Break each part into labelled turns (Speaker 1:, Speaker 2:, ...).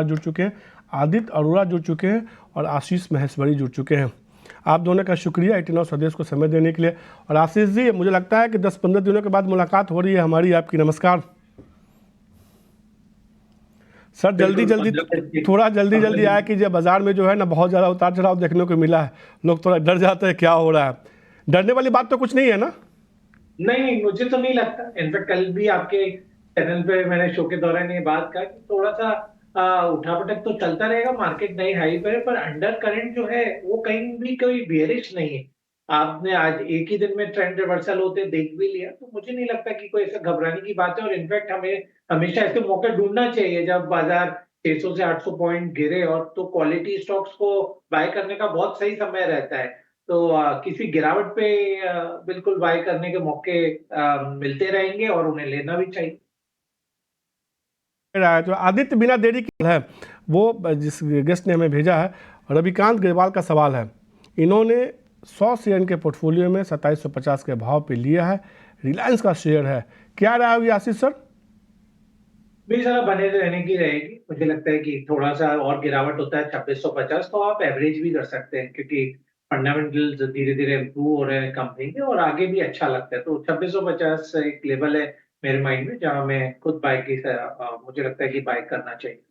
Speaker 1: जुड़ चुके हैं, आदित्य अरोड़ा जुड़ चुके हैं और आशीष महेश्वरी जुड़ चुके हैं। आप दोनों का शुक्रिया 89 स्वदेश को समय देने के लिए। और आशीष जी, मुझे लगता है कि 10-15 दिनों के बाद मुलाकात हो रही है हमारी आपकी। नमस्कार सर। जल्दी
Speaker 2: बिल्कुल
Speaker 1: जल्दी,
Speaker 2: 15 दिन
Speaker 1: थोड़ा जल्दी जल्दी
Speaker 2: 15
Speaker 1: आया
Speaker 2: दिन।
Speaker 1: कि बाजार में जो है ना बहुत ज़्यादा उतार चढ़ाव देखने को मिला है। लोग थोड़ा डर जाते हैं क्या हो रहा है। डरने वाली बात तो कुछ नहीं है ना?
Speaker 2: नहीं नहीं, मुझे तो नहीं लगता। इनफैक्ट कल भी आपके चैनल पे मैंने शो के दौरान ये बात कहा कि थोड़ा सा उठापटक तो चलता रहेगा, मार्केट नई हाई पर अंडर करंट जो है वो कहीं भी कोई बेयरिश नहीं है। आपने आज एक ही दिन में ट्रेंड रिवर्सल होते देख भी लिया, तो मुझे नहीं लगता कि कोई ऐसा घबराने की बात है। और इनफैक्ट हमें हमेशा ऐसे मौके ढूंढना चाहिए जब बाजार 600 से 800 पॉइंट गिरे, और तो क्वालिटी स्टॉक्स को बाय करने का बहुत सही समय रहता है। तो किसी गिरावट पे बिल्कुल बाय करने के मौके मिलते रहेंगे और उन्हें लेना भी चाहिए।
Speaker 1: रहा है तो आदित्य बिना देरी के है वो जिस गेस्ट ने हमें भेजा है, रविकांत ग्रेवाल का सवाल है। इन्होंने 100 शेयर के पोर्टफोलियो में 2750 के भाव पे लिया है। रिलायंस का शेयर है, क्या राय होगी आशीष सर?
Speaker 2: मेरी सलाह बने रहने की रहेगी। मुझे लगता है कि थोड़ा सा और गिरावट होता है 2650, तो आप एवरेज भी कर सकते हैं, क्योंकि फंडामेंटल्स धीरे धीरे इम्प्रूव हो रहे हैं कंपनी के और आगे भी अच्छा लगता है। तो 2650 एक लेवल है मेरे माइंड में जहां मैं खुद मुझे लगता है कि बाय करना चाहिए।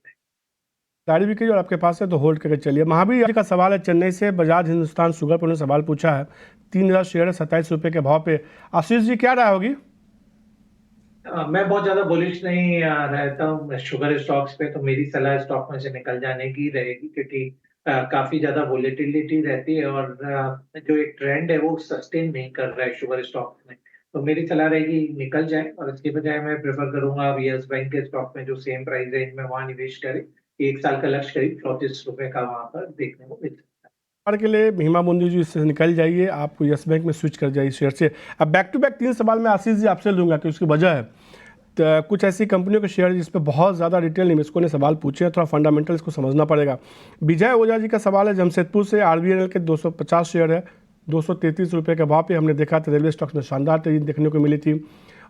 Speaker 1: गाड़ी भी कही और आपके पास है तो होल्ड करके चलिए। महावीर जी का सवाल है चेन्नई से, बजाज हिंदुस्तान शुगर पर उन्होंने सवाल पूछा है। 3000 शेयर है 27 रुपये के भाव पे। आशीष जी क्या राय होगी?
Speaker 2: मैं बहुत ज्यादा बुलिश नहीं रहता हूँ शुगर स्टॉक्स पे, तो मेरी सलाह स्टॉक में से निकल जाने की रहेगी, क्योंकि काफी ज्यादा वोलेटिलिटी रहती है और जो एक ट्रेंड है वो सस्टेन नहीं कर रहा है शुगर स्टॉक्स में। तो मेरी सलाह रहेगी निकल जाए, और इसके बजाय मैं प्रेफर करूंगा यस बैंक के स्टॉक में जो सेम प्राइस रेंज में वहां निवेश करें। 1 साल का लक्ष्य करीब 34 रुपए का वहां पर देखने को मिल सकता
Speaker 1: के लिए भीमा मुंडी जी इससे निकल जाइए, आपको यस बैंक में स्विच कर जाइए शेयर से। अब बैक टू बैक 3 सवाल मैं आशीष जी आपसे लूँगा कि उसकी वजह है तो कुछ ऐसी कंपनियों के शेयर जिस पे बहुत ज़्यादा रिटेल निवेशकों ने सवाल पूछे हैं, थोड़ा फंडामेंटल्स को समझना पड़ेगा। विजय ओझा जी का सवाल है जमशेदपुर से, आरबीएनएल के 250 शेयर है 233 रुपये के भाव पे। हमने देखा था रेलवे स्टॉक्स में शानदार तेजी देखने को मिली थी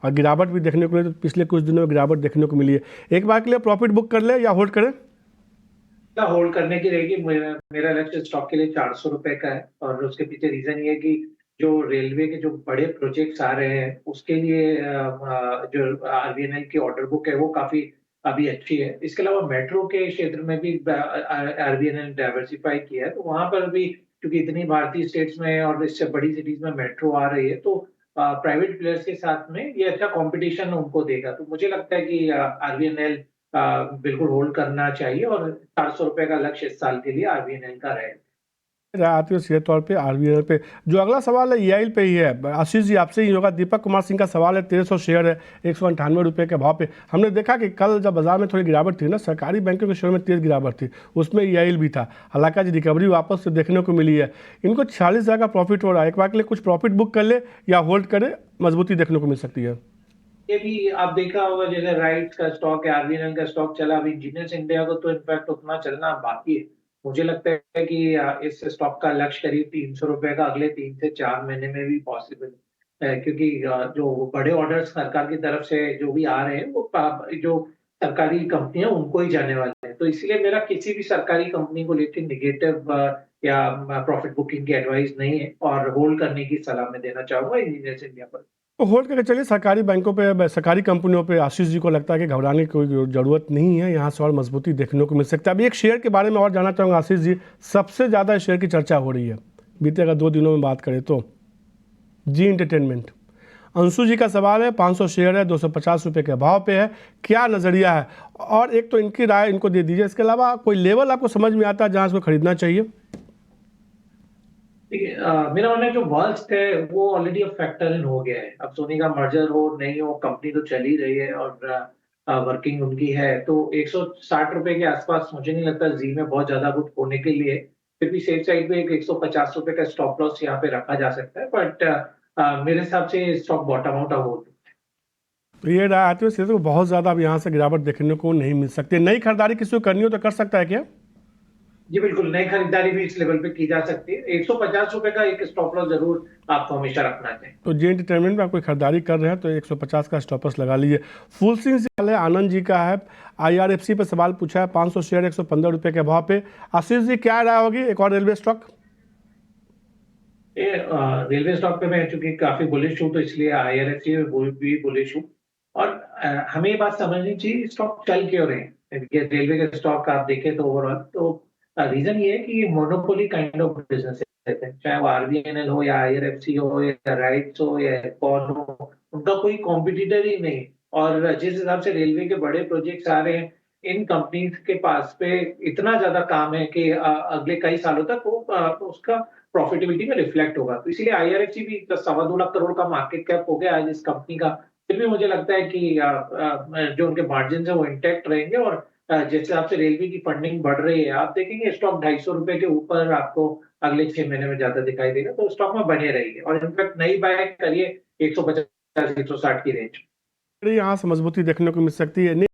Speaker 1: और गिरावट भी देखने को मिली, तो पिछले कुछ दिनों में गिरावट देखने को मिली है। एक बार के लिए प्रॉफिट बुक कर ले या होल्ड करें?
Speaker 2: है। होल्ड करने की रहेगी। मेरा लक्ष्य स्टॉक के लिए 400 रुपए का है, और उसके पीछे रीजन ये है कि जो रेलवे के जो बड़े प्रोजेक्ट्स आ रहे हैं उसके लिए जो आरबीएनएल की ऑर्डर बुक है वो काफी अभी अच्छी है। इसके अलावा मेट्रो के क्षेत्र में भी आरबीएनएल डाइवर्सिफाई किया है, तो वहां पर भी क्योंकि इतनी भारतीय स्टेट्स में और इससे बड़ी सिटीज में मेट्रो आ रही है, तो प्राइवेट प्लेयर्स के साथ में ये अच्छा कंपटीशन उनको देगा। तो मुझे लगता है कि आरबीएनएल बिल्कुल होल्ड करना चाहिए, और 400 रुपए का लक्ष्य इस साल के लिए आरबीएनएल का रहेगा।
Speaker 1: आती है सीधे तौर पे आरबीएल पे। जो अगला सवाल है ईआईएल पे ही है, आशीष जी आपसे ही होगा। दीपक कुमार सिंह का सवाल है 1300 शेयर है 198 रुपये के भाव पे। हमने देखा कि कल जब बाजार में थोड़ी गिरावट थी ना, सरकारी बैंकों के शेयर में तेज गिरावट थी, उसमें ईआईएल भी था। हालांकि आज रिकवरी वापस से देखने को मिली है। इनको 46,000 का प्रॉफिट हो रहा है। एक बार के लिए कुछ प्रॉफिट बुक कर ले या होल्ड करे, मजबूती देखने को मिल सकती है।
Speaker 2: ये भी आप देखा होगा, जैसे राइट्स का स्टॉक है, आरबीएनएल का स्टॉक चला, अभी इंजीनियर्स इंडिया को तो इनफैक्ट उतना चलना बाकी है। मुझे लगता है कि इस स्टॉक का लक्ष्य करीब 300 रुपए का अगले 3 से 4 महीने में भी पॉसिबल है, क्योंकि जो बड़े ऑर्डर्स सरकार की तरफ से जो भी आ रहे हैं वो जो सरकारी कंपनी है उनको ही जाने वाले हैं। तो इसलिए मेरा किसी भी सरकारी कंपनी को लेकर निगेटिव या प्रॉफिट बुकिंग की एडवाइस नहीं है, और होल्ड करने की सलाह मैं देना चाहूंगा इंजीनियर्स इंडिया पर।
Speaker 1: तो होल्ड करके चलिए। सरकारी बैंकों पे, सरकारी कंपनियों पे आशीष जी को लगता है कि घबराने की कोई ज़रूरत नहीं है, यहाँ से और मजबूती देखने को मिल सकता है। अभी एक शेयर के बारे में और जानना चाहूँगा आशीष जी, सबसे ज़्यादा शेयर की चर्चा हो रही है बीते अगर 2 दिनों में बात करें तो, जी इंटरटेनमेंट। अंशु जी का सवाल है 500 शेयर है 250 रुपये के भाव पे है, क्या नज़रिया है? और एक तो इनकी राय इनको दे दीजिए, इसके अलावा कोई लेवल आपको समझ में आता है जहाँ इसको खरीदना चाहिए?
Speaker 2: देखिए, मेरा मानना है जो वर्स्ट है वो ऑलरेडी अब फैक्टर इन हो गया है। अब सोनी का मर्जर हो नहीं हो, कंपनी तो चल ही रही है और वर्किंग उनकी है। तो 160 रुपए के आसपास मुझे नहीं लगता जी में बहुत ज्यादा कुछ होने के लिए। फिर भी सेफ साइड पे एक 150 रुपए का स्टॉप लॉस यहाँ पे रखा जा सकता है, बट मेरे हिसाब से स्टॉक बॉटम आउट हो।
Speaker 1: तो ये राय आती है सीधे तो बहुत ज़्यादा अब यहाँ से गिरावट देखने को नहीं मिल सकती। नई खरीदारी किसी को करनी हो तो कर सकता है क्या?
Speaker 2: जी बिल्कुल, नई खरीदारी भी इस लेवल पे की जा सकती है। ₹150 का एक स्टॉप लॉस ज़रूर आपको हमेशा रखना चाहिए।
Speaker 1: तो जे एंटरटेनमेंट में आप कोई खरीदारी कर रहे हैं तो 150 का स्टॉपर्स लगा लीजिए। फुल सिंह से वाले आनंद जी का है, आईआरएफसी पर सवाल पूछा है, 500 शेयर 115 रुपये के भाव पे। आशीष जी क्या राय होगी, एक और रेलवे स्टॉक?
Speaker 2: ये रेलवे स्टॉक पे मैं चूंकि काफी बुलिश हूँ तो इसलिए आईआरएफसी में भी बुलिश हूँ। और हमें ये बात समझनी चाहिए स्टॉक चल क्यों रहे हैं। ये रेलवे के स्टॉक आप देखें तो ओवरऑल तो रीजन ये है कि ये मोनोपोली काइंड ऑफ बिजनेस है, चाहे वो आरबीएनएल हो या आईआरएफसी हो या राइट्स हो या एफकॉन हो, उनका कोई कॉम्पिटिटर ही नहीं। और जिस हिसाब से रेलवे के बड़े प्रोजेक्ट्स आ रहे हैं, इन कंपनीज के पास पे इतना ज्यादा काम है कि अगले कई सालों तक वो उसका प्रॉफिटेबिलिटी में रिफ्लेक्ट होगा। तो इसीलिए आईआरएफसी भी 2.25 लाख करोड़ का मार्केट कैप हो गया आज इस कंपनी का। फिर भी मुझे लगता है कि जो उनके मार्जिन है वो इंटैक्ट रहेंगे। और जिस हिसाब से रेलवे की फंडिंग बढ़ रही है, आप देखेंगे स्टॉक ₹250 के ऊपर आपको अगले 6 महीने में ज्यादा दिखाई देगा। तो स्टॉक में बने रहिए और इनफैक्ट नई बाय करिए 150 160 की रेंज।
Speaker 1: यहाँ से मजबूती देखने को मिल सकती है।